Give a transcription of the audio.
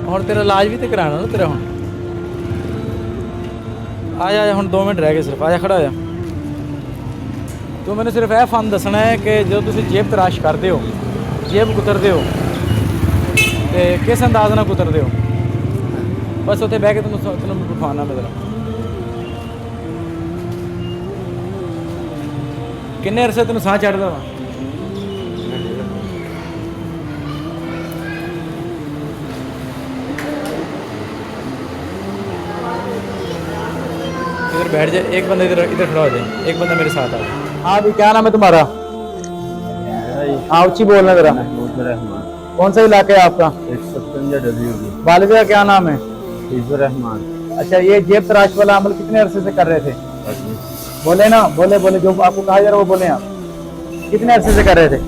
ਹੁਣ ਤੇਰਾ ਇਲਾਜ ਵੀ ਤੇ ਕਰਾਣਾ ਨਾ ਤੇਰਾ ਹੁਣ। ਆ ਜਾ ਹੁਣ 2 ਮਿੰਟ ਰਹਿ ਗਏ ਸਿਰਫ, ਆ ਜਾ ਖੜਾ ਹੋ ਜਾ। ਤੂੰ ਮੈਨੂੰ ਸਿਰਫ ਇਹ ਫਨ ਦੱਸਣਾ ਹੈ ਕਿ ਜਦੋਂ ਤੁਸੀਂ ਜੇਬ ਤਰਾਸ਼ ਕਰਦੇ ਹੋ, ਜੇਬ ਕੁਤਰਦੇ ਹੋ ਤੇ ਕਿਸ ਅੰਦਾਜ਼ ਨਾਲ ਕੁਤਰਦੇ ਹੋ? ਬਸ ਉੱਥੇ ਬਹਿ ਕੇ ਤੈਨੂੰ ਬਿਠਾਉਣਾ ਮੈਂ ਜ਼ਰਾ। ਕਿੰਨੇ ਅਰਸੇ ਤੈਨੂੰ ਸਾਹ ਚੜ੍ਹਦਾ ਵਾ? इधर बैठ जाए, एक बंदा इधर इधर खड़ा हो जाए, एक बंदा मेरे साथ आ जाए। हाँ भी, क्या नाम है तुम्हारा? हाँ ऊँची बोलना जरा। कौन सा इलाका है आपका? वालिद का क्या नाम है? रहमान। अच्छा, ये जेब तराश वाला अमल कितने अरसे से कर रहे थे? बोले ना, बोले जो आपको कहा जा रहा है वो बोले आप। कितने अरसे से कर रहे थे?